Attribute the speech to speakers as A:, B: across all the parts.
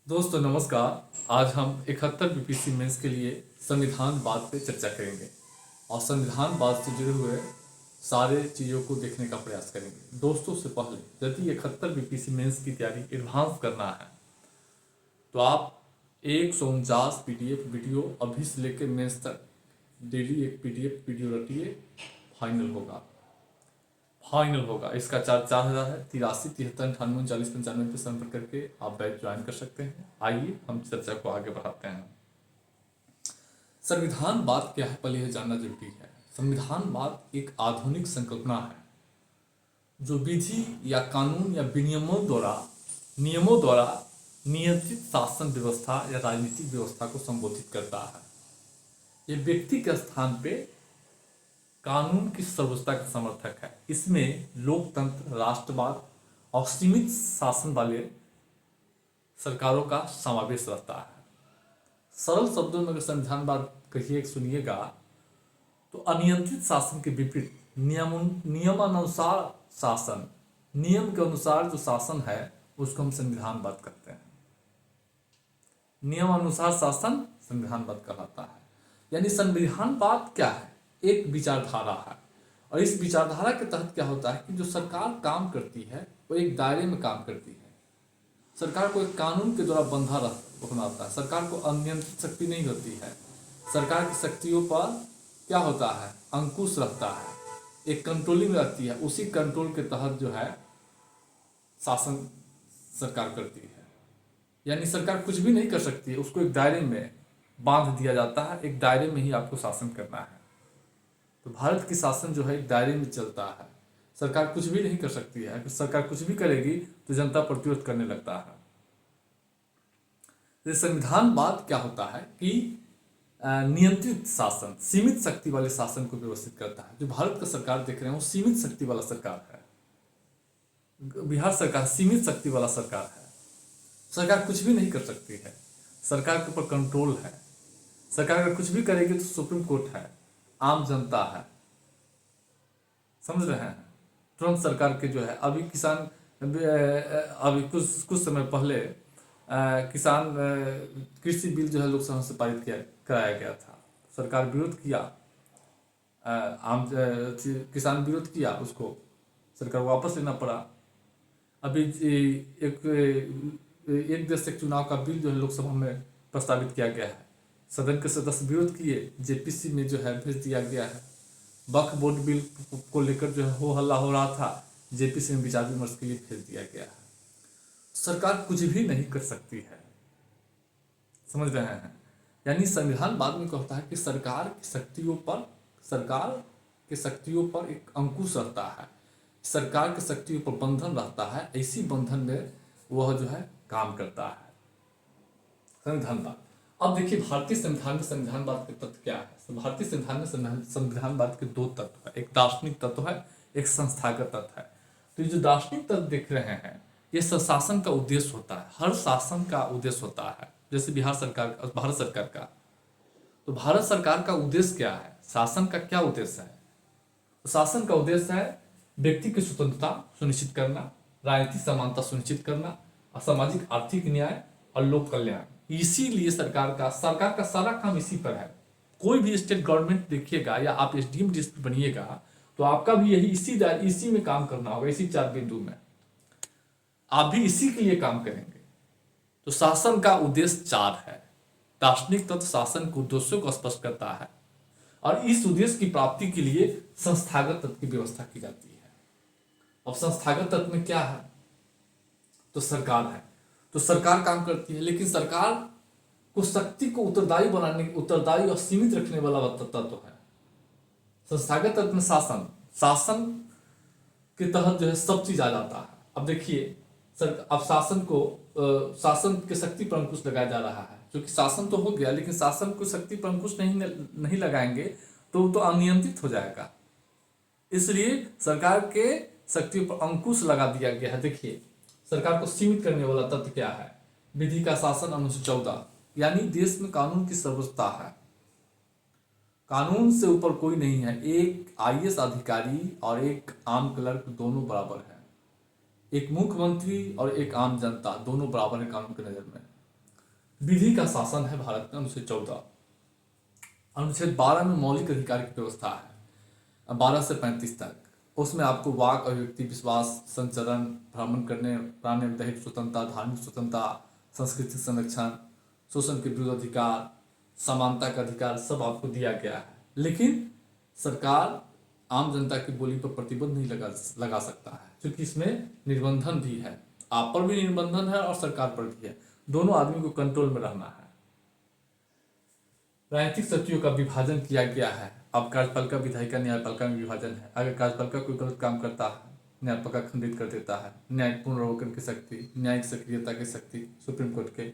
A: दोस्तों नमस्कार। आज हम 71 बीपीएससी मेंस के लिए संविधानवाद पे चर्चा करेंगे और संविधानवाद से जुड़े हुए सारे चीज़ों को देखने का प्रयास करेंगे। दोस्तों से पहले यदि 71 बीपीएससी मेंस की तैयारी एडवांस करना है तो आप 149 पीडीएफ वीडियो अभी से लेकर मेंस तक डेली एक पीडीएफ वीडियो रखिए। फाइनल होगा। इसका चार्ज 4,000 है। 83 73 98 49 पे संपर्क करके आप बैच ज्वाइन कर सकते हैं। आइए हम चर्चा को आगे बढ़ाते हैं। संविधानवाद क्या है, पहले यह जानना जरूरी है। संविधानवाद एक आधुनिक संकल्पना है जो विधि या कानून या नियमों द्वारा नियंत्रित शासन व्यवस्था या राजनीतिक व्यवस्था को संबोधित करता है। ये व्यक्ति के स्थान पे कानून की सर्वोच्चता का समर्थक है। इसमें लोकतंत्र, राष्ट्रवाद और सीमित शासन वाले सरकारों का समावेश रहता है। सरल शब्दों में अगर संविधानवाद कहिए सुनिएगा तो अनियंत्रित शासन के विपरीत नियमानुसार शासन, नियम के अनुसार जो शासन है उसको हम संविधानवाद कहते हैं। नियमानुसार शासन संविधानवाद कहलाता है। यानी संविधानवाद क्या है? एक विचारधारा है और इस विचारधारा के तहत क्या होता है कि जो सरकार काम करती है वो एक दायरे में काम करती है। सरकार को एक कानून के द्वारा बंधा रखना होता है। सरकार को अनियंत्रित शक्ति नहीं होती है। सरकार की शक्तियों पर क्या होता है? अंकुश रहता है, एक कंट्रोलिंग रहती है। उसी कंट्रोल के तहत जो है शासन सरकार करती है। यानी सरकार कुछ भी नहीं कर सकती है, उसको एक दायरे में बांध दिया जाता है। एक दायरे में ही आपको शासन करना है। तो भारत की शासन जो है एक दायरे में चलता है। सरकार कुछ भी नहीं कर सकती है। अगर सरकार कुछ भी करेगी तो जनता प्रतिरोध करने लगता है। तो संविधानवाद क्या होता है कि नियंत्रित शासन, सीमित शक्ति वाले शासन को व्यवस्थित करता है। जो भारत का सरकार देख रहे हैं वो सीमित शक्ति वाला सरकार है। बिहार सरकार सीमित शक्ति वाला सरकार है। सरकार कुछ भी नहीं कर सकती है। सरकार के ऊपर कंट्रोल है। सरकार अगर कुछ भी करेगी तो सुप्रीम कोर्ट है, आम जनता है। समझ रहे हैं? तुरंत सरकार के जो है अभी कुछ समय पहले किसान कृषि बिल जो है लोकसभा से पारित कराया गया था। सरकार विरोध किया, किसान विरोध किया, उसको सरकार वापस लेना पड़ा। अभी एक देश एक चुनाव का बिल जो है लोकसभा में प्रस्तावित किया गया है। सदन के सदस्य विरोध किए, जेपीसी में जो है भेज दिया गया है। वक्फ बोर्ड बिल को लेकर जो है हो हल्ला हो रहा था, जेपीसी में विचार विमर्श के लिए भेज दिया गया है। सरकार कुछ भी नहीं कर सकती है। समझ रहे हैं? यानी संविधान बाद में कहता है कि सरकार की शक्तियों पर एक अंकुश रहता है। सरकार की शक्तियों पर बंधन रहता है। इसी बंधन में वह जो है काम करता है। संविधानवाद। अब देखिए भारतीय संविधान में संविधानवाद के तत्व क्या है। भारतीय संविधान में संविधानवाद के दो तत्व है। एक दार्शनिक तत्व है, एक संस्थागत तत्व है। तो ये जो दार्शनिक तत्व देख रहे हैं ये शासन का उद्देश्य होता है। हर शासन का उद्देश्य होता है। जैसे भारत सरकार का, तो भारत सरकार का उद्देश्य क्या है? शासन का क्या उद्देश्य है? तो शासन का उद्देश्य है व्यक्ति की स्वतंत्रता सुनिश्चित करना, राजनीतिक समानता सुनिश्चित करना, सामाजिक आर्थिक न्याय और लोक कल्याण। इसीलिए सरकार का सारा काम इसी पर है। कोई भी स्टेट गवर्नमेंट देखिएगा या आप एसडीएम डिस्ट्रिक्ट बनिएगा तो आपका भी यही इसी में काम करना होगा। इसी 4 बिंदु में आप भी इसी के लिए काम करेंगे। तो शासन का उद्देश्य 4 है। दार्शनिक तत्व शासन के उद्देश्यों को स्पष्ट करता है और इस उद्देश्य की प्राप्ति के लिए संस्थागत तत्व की व्यवस्था की जाती है। अब संस्थागत तत्व में क्या है? तो सरकार है। तो सरकार काम करती है, लेकिन सरकार को शक्ति को उत्तरदायी और सीमित रखने वाला तत्व है। संस्थागत तत्व में शासन के तहत जो है सब चीज आ जाता है। अब देखिए अब शासन के शक्ति पर अंकुश लगाया जा रहा है। क्योंकि शासन तो हो गया, लेकिन शासन को शक्ति पर अंकुश नहीं लगाएंगे तो अनियंत्रित हो जाएगा। इसलिए सरकार के शक्ति पर अंकुश लगा दिया गया है। देखिए सरकार को सीमित करने वाला तत्व क्या है? विधि का शासन, अनुच्छेद 14। यानी देश में कानून की सर्वोच्चता है। कानून से ऊपर कोई नहीं है। एक आईएएस अधिकारी और एक आम क्लर्क दोनों बराबर है। एक मुख्यमंत्री और एक आम जनता दोनों बराबर है कानून की नजर में। विधि का शासन है भारत में। अनुच्छेद 14। अनुच्छेद 12 में मौलिक अधिकार की व्यवस्था है, 12 से 35 तक। उसमें आपको वाक, अभिव्यक्ति, विश्वास, संचरण, भ्रमण करने, प्राण दैहिक स्वतंत्रता, धार्मिक स्वतंत्रता, संस्कृति संरक्षण, शोषण के विरुद्ध अधिकार, समानता का अधिकार सब आपको दिया गया है। लेकिन सरकार आम जनता की बोली पर प्रतिबंध नहीं लगा सकता है, क्योंकि इसमें निर्बंधन भी है। आप पर भी निर्बंधन है और सरकार पर भी है। दोनों आदमी को कंट्रोल में रहना है। राजनीतिक शक्तियों का विभाजन किया गया है। अब कार्यपालिका, विधायिका, न्यायपालिका में विभाजन है। अगर कार्यपालिका कोई गलत काम करता है, न्यायपालिका खंडित कर देता है। न्यायिक पुनरावलोकन की शक्ति, न्यायिक सक्रियता की शक्ति सुप्रीम कोर्ट के,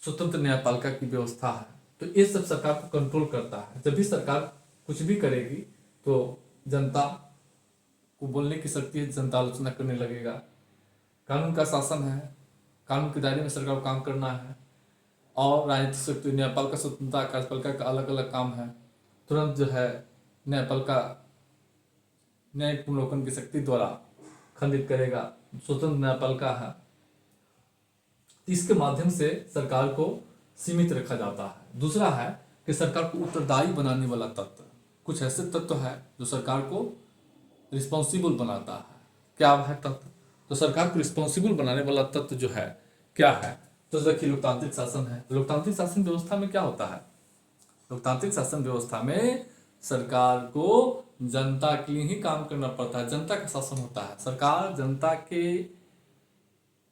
A: स्वतंत्र न्यायपालिका की व्यवस्था है। तो ये सब सरकार को कंट्रोल करता है। जब भी सरकार कुछ भी करेगी तो जनता को बोलने की शक्ति है, जनता आलोचना करने लगेगा। कानून का शासन है, कानून के दायरे में सरकार को काम करना है। और राजनीतिक शक्ति, न्यायपालिका स्वतंत्रता, कार्यपालिका का अलग अलग काम है। तुरंत जो है न्यायपालिका न्यायिक पुनरावलोकन की शक्ति द्वारा खंडित करेगा। स्वतंत्र न्यायपालिका है, इसके माध्यम से सरकार को सीमित रखा जाता है। दूसरा है कि सरकार को उत्तरदायी बनाने वाला तत्व, कुछ ऐसे तत्व है जो सरकार को रिस्पॉन्सिबल बनाता है। क्या है तत्व? तो सरकार को रिस्पॉन्सिबल बनाने वाला तत्व जो है क्या है? तो देखिए, लोकतांत्रिक शासन है। लोकतांत्रिक शासन व्यवस्था में क्या होता है? लोकतांत्रिक शासन व्यवस्था में सरकार को जनता के लिए ही काम करना पड़ता है। जनता का शासन होता है। सरकार जनता के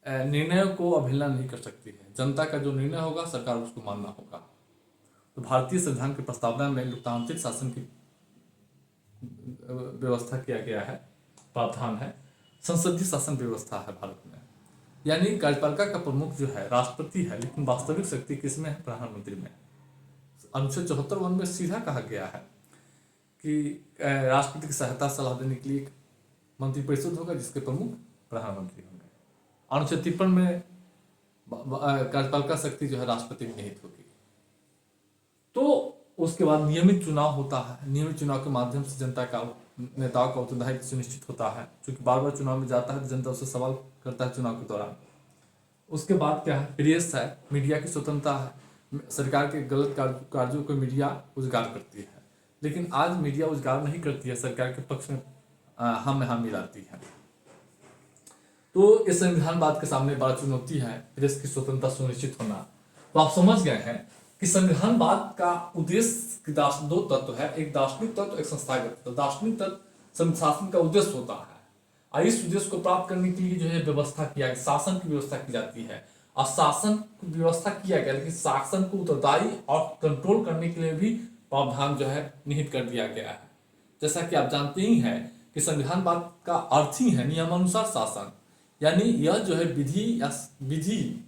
A: निर्णय को अवहेलना नहीं कर सकती है। जनता का जो निर्णय होगा सरकार उसको मानना होगा। तो भारतीय संविधान की प्रस्तावना में लोकतांत्रिक शासन की व्यवस्था किया गया है, प्रावधान है। संसदीय शासन व्यवस्था है भारत में, यानी कार्यपालिका का प्रमुख जो है राष्ट्रपति है, लेकिन वास्तविक शक्ति किसमें है? प्रधानमंत्री में। अनुच्छेद 74 में सीधा कहा गया है कि राष्ट्रपति की सहायता सलाह देने के लिए एक मंत्रिपरिषद होगा जिसके प्रमुख प्रधानमंत्री होंगे। अनुच्छेद 53 में कार्यपालिका शक्ति जो है राष्ट्रपति में निहित होगी। तो उसके बाद नियमित चुनाव होता है। नियमित चुनाव के माध्यम से जनता का, नेताओं का उत्तरदायित्व सुनिश्चित होता है, क्योंकि बार बार चुनाव में जाता है तो जनता उससे सवाल करता है चुनाव के दौरान। उसके बाद क्या है? प्रेस है, मीडिया की स्वतंत्रता है। सरकार के गलत कार्यों को मीडिया उजागर करती है, लेकिन आज मीडिया उजागर नहीं करती है, सरकार के पक्ष में हम मिलाती है। तो इस संविधानवाद के सामने बड़ा चुनौती है प्रेस की स्वतंत्रता सुनिश्चित होना। तो आप समझ गए हैं कि संविधानवाद का उद्देश्य दो तत्व है, एक दार्शनिक तत्व, एक संस्थागत तत्व। दार्शनिक तत्व शासन का उद्देश्य होता है, और इस उद्देश्य को प्राप्त करने के लिए जो है व्यवस्था किया, शासन की व्यवस्था की जाती है। और शासन की व्यवस्था किया गया, लेकिन शासन को उत्तरदायी और कंट्रोल करने के लिए भी प्रावधान जो है निहित कर दिया गया है। जैसा कि आप जानते ही हैं कि संविधानवाद का अर्थ ही है नियमानुसार शासन, यानी यह जो है विधि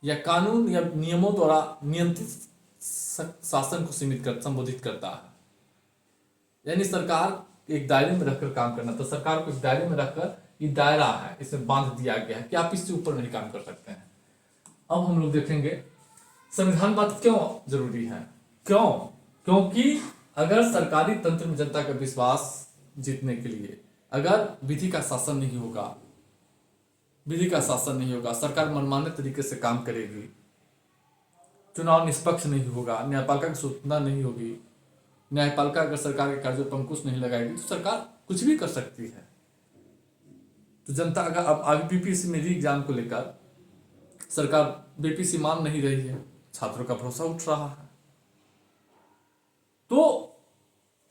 A: या कानून या नियमों द्वारा नियंत्रित शासन को संबोधित करता है। यानी सरकार एक दायरे में रहकर काम करना। तो सरकार को इस दायरे में रखकर, ये दायरा है, इसमें बांध दिया गया है कि आप इससे ऊपर नहीं काम कर सकते हैं। अब हम लोग देखेंगे संविधानवाद क्यों जरूरी है। क्योंकि अगर सरकारी तंत्र में जनता का विश्वास जीतने के लिए अगर विधि का शासन नहीं होगा, सरकार मनमाने तरीके से काम करेगी, चुनाव निष्पक्ष नहीं होगा, न्यायपालिका की स्वतंत्रता नहीं होगी, न्यायपालिका अगर सरकार के कार्यों पर अंकुश नहीं लगाएगी तो सरकार कुछ भी कर सकती है। तो जनता अगर अब आगे बीपीएससी में री एग्जाम को लेकर सरकार बीपीएससी मान नहीं रही है, छात्रों का भरोसा उठ रहा है। तो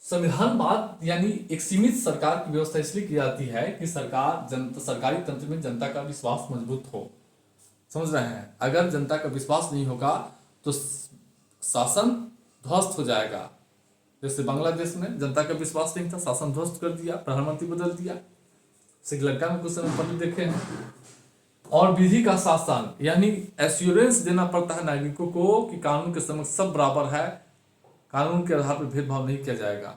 A: संविधानवाद यानी एक सीमित सरकार की व्यवस्था इसलिए की जाती है कि सरकारी तंत्र में जनता का विश्वास मजबूत हो। समझ रहे हैं? अगर जनता का विश्वास नहीं होगा तो शासन ध्वस्त हो जाएगा। जैसे बांग्लादेश में जनता का विश्वास नहीं था, शासन ध्वस्त कर दिया, प्रधानमंत्री बदल दिया। श्रीलंका में कुछ समय पहले देखे हैं। और विधि का शासन यानी एश्योरेंस देना पड़ता है नागरिकों को कि कानून के समक्ष सब बराबर है, कानून के आधार पर भेदभाव नहीं किया जाएगा।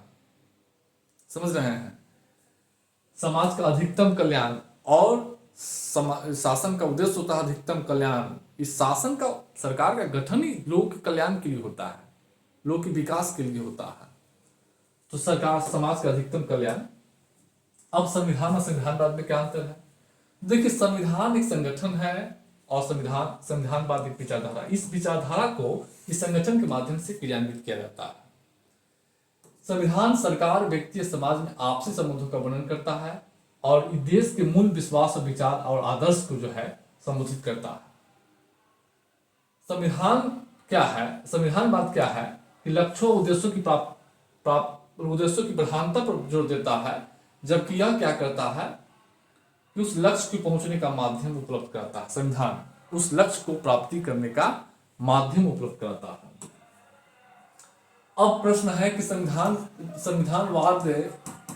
A: समझ रहे हैं? समाज का अधिकतम कल्याण, और शासन का उद्देश्य होता है अधिकतम कल्याण। इस शासन का, सरकार का गठन ही लोगों के कल्याण के लिए होता है, लोगों के विकास के लिए होता है। तो सरकार, समाज का अधिकतम कल्याण। अब संविधान और संविधानवाद में क्या अंतर है? देखिए, संविधान एक संगठन है और संविधानवाद एक विचारधारा, इस विचारधारा को इस संगठन के माध्यम से क्रियान्वित किया जाता है। संविधान सरकार, व्यक्ति या समाज में आपसी संबंधों का वर्णन करता है और इस देश के मूल विश्वास और विचार और आदर्श को जो है संबोधित करता है। संविधान क्या है? संविधानवाद क्या है कि लक्ष्यों उद्देश्यों की उद्देश्यों की प्रधानता पर जोर देता है, जबकि यह क्या करता है कि उस लक्ष्य को पहुंचने का माध्यम उपलब्ध कराता है। संविधान उस लक्ष्य को प्राप्ति करने का माध्यम उपलब्ध कराता है। अब प्रश्न है कि संविधानवाद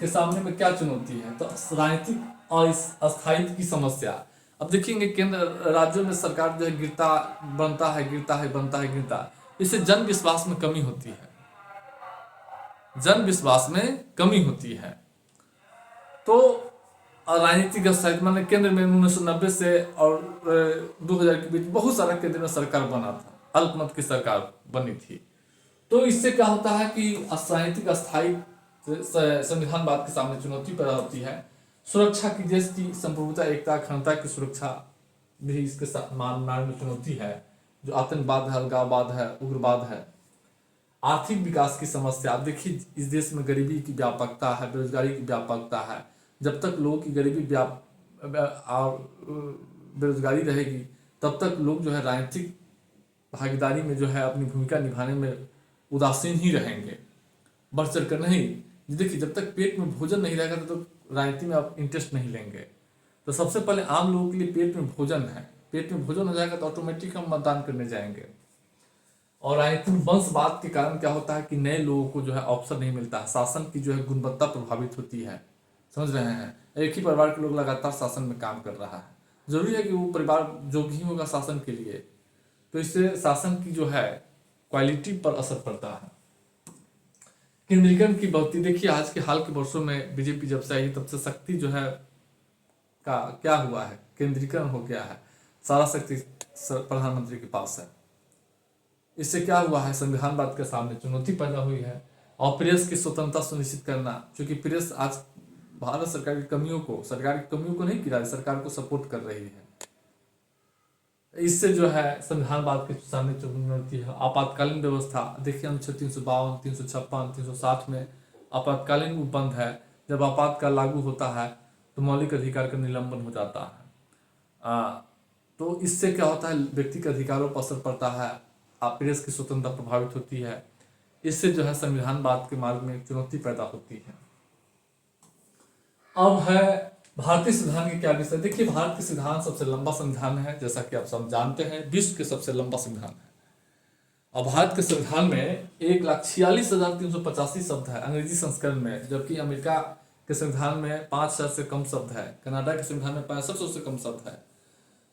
A: के सामने में क्या चुनौती है? तो राजनीतिक और अस्थायित्व की समस्या। अब देखेंगे केंद्र राज्यों में सरकार जो है बनता है, इससे जन विश्वास में कमी होती है, तो राजनीतिक अस्थायित्व माने केंद्र में 1990 से और 2000 के बीच बहुत सारा केंद्र में सरकार बना था, अल्पमत की सरकार बनी थी। तो इससे क्या होता है कि राजनीतिक अस्थायी संविधानवाद के सामने चुनौती पैदा होती है। सुरक्षा की, देश की संप्रभुता, एकता, अखंडता की सुरक्षा भी इसके मानने में चुनौती है। जो आतंकवाद है, अलगाववाद है, उग्रवाद है। आर्थिक विकास की समस्या। आप देखिए इस देश में गरीबी की व्यापकता है, बेरोजगारी की व्यापकता है। जब तक लोगों की गरीबी और बेरोजगारी रहेगी तब तक लोग जो है राजनीतिक भागीदारी में जो है अपनी भूमिका निभाने में उदासीन ही रहेंगे, बढ़ चढ़ कर नहीं। देखिए जब तक पेट में भोजन नहीं रहेगा तो राजनीति में आप इंटरेस्ट नहीं लेंगे। तो सबसे पहले आम लोगों के लिए पेट में भोजन है, पेट में भोजन हो जाएगा तो ऑटोमेटिक हम मतदान करने जाएंगे। और राजनीतिक वंशवाद के कारण क्या होता है कि नए लोगों को जो है अवसर नहीं मिलता है, शासन की जो है गुणवत्ता प्रभावित होती है। समझ रहे हैं? एक ही परिवार के लोग लगातार शासन में काम कर रहा है, जरूरी है कि वो परिवार योग्य ही होगा शासन के लिए, तो इससे शासन की जो है क्वालिटी पर असर पड़ता है। केंद्रीकरण की बढ़ती। देखिए आज के हाल के वर्षों में बीजेपी जब से आई तब से शक्ति जो है का क्या हुआ है, केंद्रीकरण हो गया है, सारा शक्ति प्रधानमंत्री के पास है। इससे क्या हुआ है, संविधानवाद के सामने चुनौती पैदा हुई है। और प्रेस की स्वतंत्रता सुनिश्चित करना, क्योंकि प्रेस आज भारत सरकार की कमियों को नहीं गिरा, सरकार को सपोर्ट कर रही है। इससे जो है संविधानवाद के सामने चुनौती है। आपातकालीन व्यवस्था। देखिए अनुच्छेद 352, 356, 360 में आपातकालीन उपबंध है। जब आपातकाल लागू होता है तो मौलिक अधिकार का निलंबन हो जाता है। तो इससे क्या होता है, व्यक्ति के अधिकारों पर असर पड़ता है, प्रेस की स्वतंत्रता प्रभावित होती है। इससे जो है संविधानवाद के मार्ग में एक चुनौती पैदा होती है। अब है भारतीय संविधान के क्या विषय। देखिए भारत के संविधान सबसे लंबा संविधान है, जैसा कि आप सब जानते हैं, विश्व के सबसे लंबा संविधान है। और भारत के संविधान में 1,46,385 शब्द है अंग्रेजी संस्करण में, जबकि अमेरिका के संविधान में 5,000 से कम शब्द है, कनाडा के संविधान में 6500 से कम शब्द है।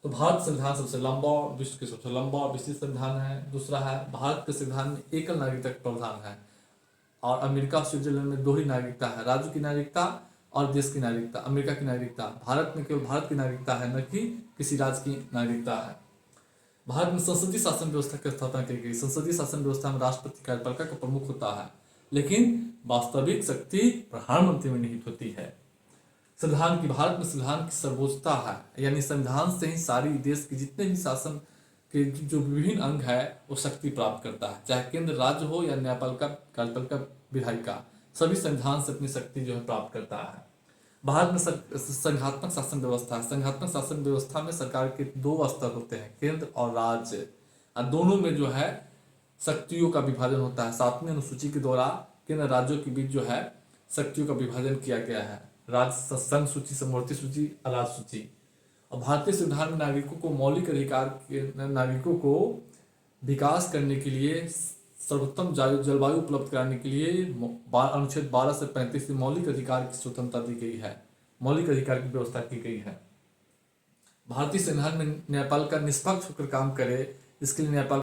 A: तो भारत संविधान सबसे लंबा, विश्व के सबसे लंबा और विशिष्ट संविधान है। दूसरा है भारत के संविधान में एकल नागरिकता का प्रावधान है, और अमेरिका स्विट्जरलैंड में दोहरी नागरिकता है, राज्य की नागरिकता और देश की नागरिकता। अमेरिका की नागरिकता, भारत में केवल भारत की नागरिकता है, न कि किसी राज्य की नागरिकता है। भारत में संसदीय शासन व्यवस्था की स्थापना की गई। संसदीय शासन व्यवस्था में राष्ट्रपति कार्यपालिका का प्रमुख होता है, लेकिन वास्तविक शक्ति प्रधानमंत्री में निहित होती है। संविधान की, भारत में संविधान की सर्वोच्चता है, यानी संविधान से ही सारी देश के जितने भी शासन के जो विभिन्न अंग है वो शक्ति प्राप्त करता है, चाहे केंद्र राज्य हो या न्यायपालिका, कार्यपालिका, विधायिका, सभी संविधान से अपनी शक्ति जो है प्राप्त करता है। भारत में संघात्मक शासन व्यवस्था है। संघात्मक शासन व्यवस्था में सरकार के 2 स्तर होते हैं, केंद्र और राज्य, और दोनों में जो है शक्तियों का विभाजन होता है। 7वीं अनुसूची के द्वारा केंद्र राज्यों के बीच जो है शक्तियों का विभाजन किया गया है, राज्य संघ सूची, समवर्ती सूची, राज्य सूची। और भारतीय संविधान में नागरिकों को मौलिक अधिकार के, नागरिकों को विकास करने के लिए, सर्वोत्तम जलवायु उपलब्ध कराने के लिए अनुच्छेद 12 से 35 में मौलिक अधिकार की स्वतंत्रता दी गई है, मौलिक अधिकार की व्यवस्था की गई है। भारतीय संविधान में न्यायपालिका निष्पक्ष होकर काम करे, इसके लिए न्यायपालिका